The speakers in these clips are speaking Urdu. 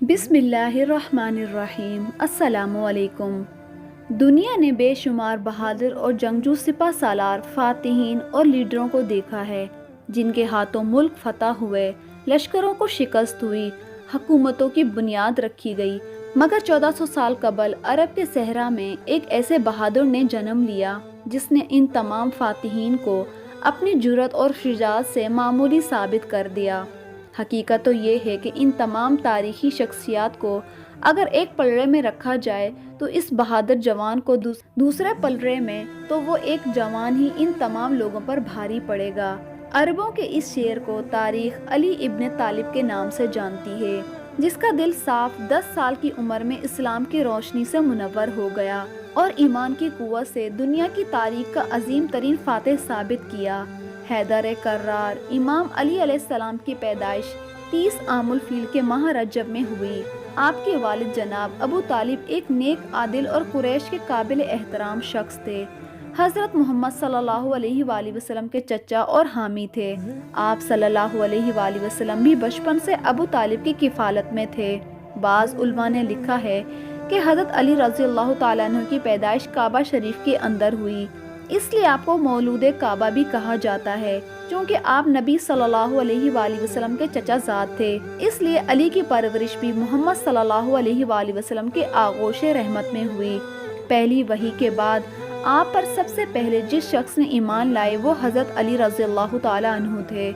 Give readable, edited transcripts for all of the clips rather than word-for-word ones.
بسم اللہ الرحمن الرحیم۔ السلام علیکم۔ دنیا نے بے شمار بہادر اور جنگجو سپہ سالار، فاتحین اور لیڈروں کو دیکھا ہے جن کے ہاتھوں ملک فتح ہوئے، لشکروں کو شکست ہوئی، حکومتوں کی بنیاد رکھی گئی۔ مگر 1400 سال قبل عرب کے صحرا میں ایک ایسے بہادر نے جنم لیا جس نے ان تمام فاتحین کو اپنی جرأت اور شجاعت سے معمولی ثابت کر دیا۔ حقیقت تو یہ ہے کہ ان تمام تاریخی شخصیات کو اگر ایک پلڑے میں رکھا جائے تو اس بہادر جوان کو دوسرے پلڑے میں تو وہ ایک جوان ہی ان تمام لوگوں پر بھاری پڑے گا۔ عربوں کے اس شعر کو تاریخ علی ابن طالب کے نام سے جانتی ہے، جس کا دل صاف 10 سال کی عمر میں اسلام کی روشنی سے منور ہو گیا اور ایمان کی قوت سے دنیا کی تاریخ کا عظیم ترین فاتح ثابت کیا۔ حیدر کرار امام علی علیہ السلام کی پیدائش 30 عام الفیل کے ماہ رجب میں ہوئی۔ آپ کے والد جناب ابو طالب ایک نیک، عادل اور قریش کے قابل احترام شخص تھے۔ حضرت محمد صلی اللہ علیہ وآلہ وسلم کے چچا اور حامی تھے۔ آپ صلی اللہ علیہ وآلہ وسلم بھی بچپن سے ابو طالب کی کفالت میں تھے۔ بعض علماء نے لکھا ہے کہ حضرت علی رضی اللہ تعالیٰ عنہ کی پیدائش کعبہ شریف کے اندر ہوئی، اس لیے آپ کو مولود کعبہ بھی کہا جاتا ہے۔ چونکہ آپ نبی صلی اللہ علیہ وآلہ وسلم کے چچا زاد تھے، اس لیے علی کی پرورش بھی محمد صلی اللہ علیہ وآلہ وسلم کے آغوش رحمت میں ہوئی۔ پہلی وحی کے بعد آپ پر سب سے پہلے جس شخص نے ایمان لائے وہ حضرت علی رضی اللہ تعالیٰ عنہ تھے۔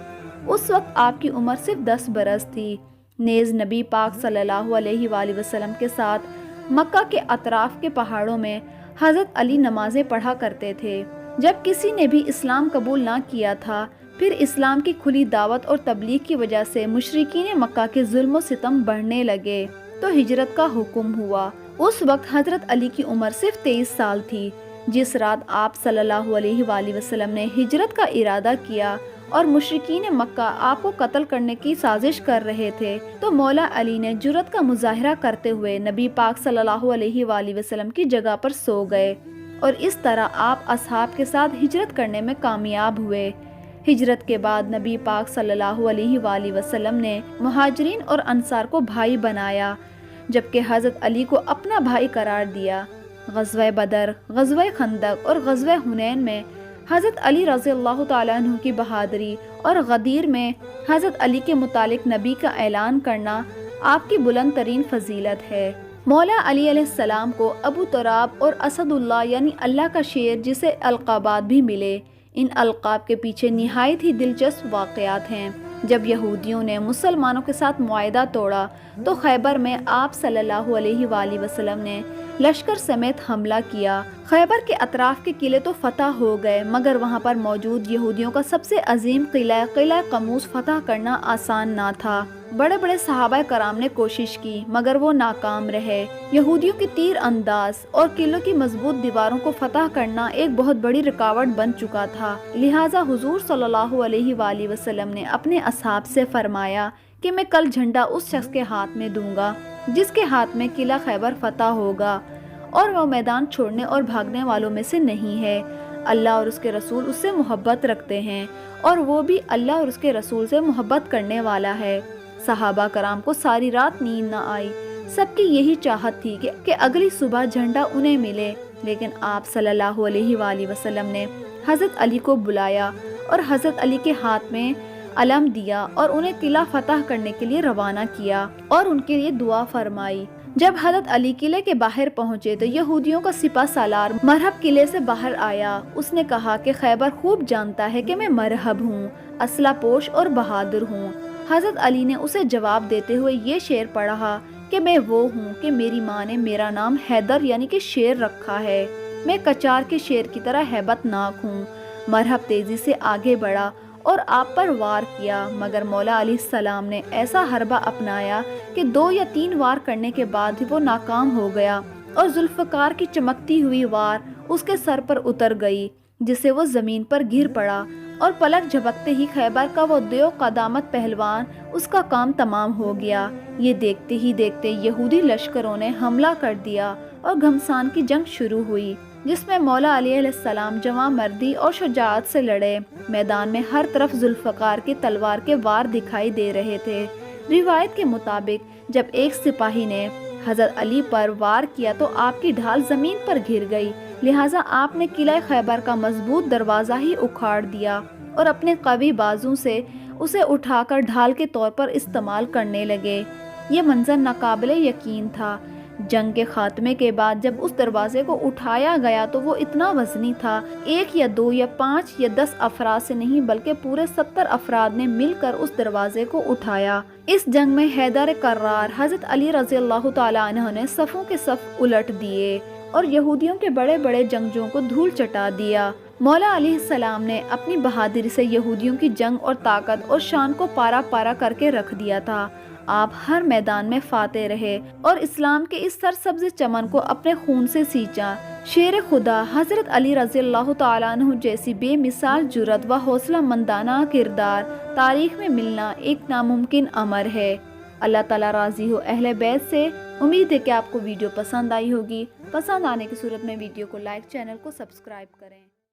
اس وقت آپ کی عمر صرف 10 برس تھی۔ نیز نبی پاک صلی اللہ علیہ وآلہ وسلم کے ساتھ مکہ کے اطراف کے پہاڑوں میں حضرت علی نمازیں پڑھا کرتے تھے۔ جب کسی نے بھی اسلام قبول نہ کیا تھا، پھر اسلام کی کھلی دعوت اور تبلیغ کی وجہ سے مشرکین مکہ کے ظلم و ستم بڑھنے لگے تو ہجرت کا حکم ہوا۔ اس وقت حضرت علی کی عمر صرف 23 سال تھی۔ جس رات آپ صلی اللہ علیہ وآلہ وسلم نے ہجرت کا ارادہ کیا اور مشرکین مکہ آپ کو قتل کرنے کی سازش کر رہے تھے تو مولا علی نے جرأت کا مظاہرہ کرتے ہوئے نبی پاک صلی اللہ علیہ وآلہ وسلم کی جگہ پر سو گئے اور اس طرح آپ اصحاب کے ساتھ ہجرت کرنے میں کامیاب ہوئے۔ ہجرت کے بعد نبی پاک صلی اللہ علیہ وآلہ وسلم نے مہاجرین اور انصار کو بھائی بنایا، جبکہ حضرت علی کو اپنا بھائی قرار دیا۔ غزوہ بدر، غزوہ خندق اور غزوہ حنین میں حضرت علی رضی اللہ تعالیٰ عنہ کی بہادری اور غدیر میں حضرت علی کے متعلق نبی کا اعلان کرنا آپ کی بلند ترین فضیلت ہے۔ مولا علی علیہ السلام کو ابو تراب اور اسد اللہ یعنی اللہ کا شیر جسے القابات بھی ملے۔ ان القاب کے پیچھے نہایت ہی دلچسپ واقعات ہیں۔ جب یہودیوں نے مسلمانوں کے ساتھ معاہدہ توڑا تو خیبر میں آپ صلی اللہ علیہ وآلہ وسلم نے لشکر سمیت حملہ کیا۔ خیبر کے اطراف کے قلعے تو فتح ہو گئے مگر وہاں پر موجود یہودیوں کا سب سے عظیم قلعہ قموس فتح کرنا آسان نہ تھا۔ بڑے بڑے صحابہ کرام نے کوشش کی مگر وہ ناکام رہے۔ یہودیوں کی تیر انداز اور قلعوں کی مضبوط دیواروں کو فتح کرنا ایک بہت بڑی رکاوٹ بن چکا تھا، لہٰذا حضور صلی اللہ علیہ وآلہ وسلم نے اپنے اصحاب سے فرمایا کہ میں کل جھنڈا اس شخص کے ہاتھ میں دوں گا جس کے ہاتھ میں قلعہ خیبر فتح ہوگا اور وہ میدان چھوڑنے اور بھاگنے والوں میں سے نہیں ہے۔ اللہ اور اس کے رسول اس سے محبت رکھتے ہیں اور وہ بھی اللہ اور اس کے رسول سے محبت کرنے والا ہے۔ صحابہ کرام کو ساری رات نیند نہ آئی۔ سب کی یہی چاہت تھی کہ اگلی صبح جھنڈا انہیں ملے، لیکن آپ صلی اللہ علیہ وآلہ وسلم نے حضرت علی کو بلایا اور حضرت علی کے ہاتھ میں علم دیا اور انہیں قلعہ فتح کرنے کے لیے روانہ کیا اور ان کے لیے دعا فرمائی۔ جب حضرت علی قلعے کے باہر پہنچے تو یہودیوں کا سپہ سالار مرہب قلعے سے باہر آیا۔ اس نے کہا کہ خیبر خوب جانتا ہے کہ میں مرہب ہوں، اسلحہ پوش اور بہادر ہوں۔ حضرت علی نے اسے جواب دیتے ہوئے یہ شعر پڑھا کہ میں وہ ہوں کہ میری ماں نے میرا نام حیدر یعنی کہ شیر رکھا ہے، میں کچار کے شیر کی طرح ہیبت ناک ہوں۔ مرہب تیزی سے آگے بڑھا اور آپ پر وار کیا مگر مولا علیہ السلام نے ایسا حربہ اپنایا کہ 2 یا 3 وار کرنے کے بعد وہ ناکام ہو گیا اور ذوالفقار کی چمکتی ہوئی وار اس کے سر پر اتر گئی جس سے وہ زمین پر گر پڑا اور پلک جھپکتے ہی خیبر کا وہ دیو قدامت پہلوان اس کا کام تمام ہو گیا۔ یہ دیکھتے ہی دیکھتے یہودی لشکروں نے حملہ کر دیا اور گھمسان کی جنگ شروع ہوئی جس میں مولا علی علیہ السلام جواں مردی اور شجاعت سے لڑے۔ میدان میں ہر طرف ذوالفقار کی تلوار کے وار دکھائی دے رہے تھے۔ روایت کے مطابق جب ایک سپاہی نے حضرت علی پر وار کیا تو آپ کی ڈھال زمین پر گر گئی، لہٰذا آپ نے قلعہ خیبر کا مضبوط دروازہ ہی اکھاڑ دیا اور اپنے قوی بازو سے اسے اٹھا کر ڈھال کے طور پر استعمال کرنے لگے۔ یہ منظر ناقابل یقین تھا۔ جنگ کے خاتمے کے بعد جب اس دروازے کو اٹھایا گیا تو وہ اتنا وزنی تھا، 1 یا 2 یا 5 یا 10 افراد سے نہیں بلکہ پورے 70 افراد نے مل کر اس دروازے کو اٹھایا۔ اس جنگ میں حیدر کرار حضرت علی رضی اللہ تعالیٰ عنہ نے صفوں کے صف الٹ دیے اور یہودیوں کے بڑے بڑے جنگجوؤں کو دھول چٹا دیا۔ مولا علیہ السلام نے اپنی بہادری سے یہودیوں کی جنگ اور طاقت اور شان کو پارا پارا کر کے رکھ دیا تھا۔ آپ ہر میدان میں فاتح رہے اور اسلام کے اس سرسبز چمن کو اپنے خون سے سینچا۔ شیر خدا حضرت علی رضی اللہ تعالیٰ عنہ جیسی بے مثال جرأت و حوصلہ مندانہ کردار تاریخ میں ملنا ایک ناممکن امر ہے۔ اللہ تعالیٰ راضی ہو اہل بیت سے۔ امید ہے کہ آپ کو ویڈیو پسند آئی ہوگی۔ پسند آنے کی صورت میں ویڈیو کو لائک، چینل کو سبسکرائب کریں۔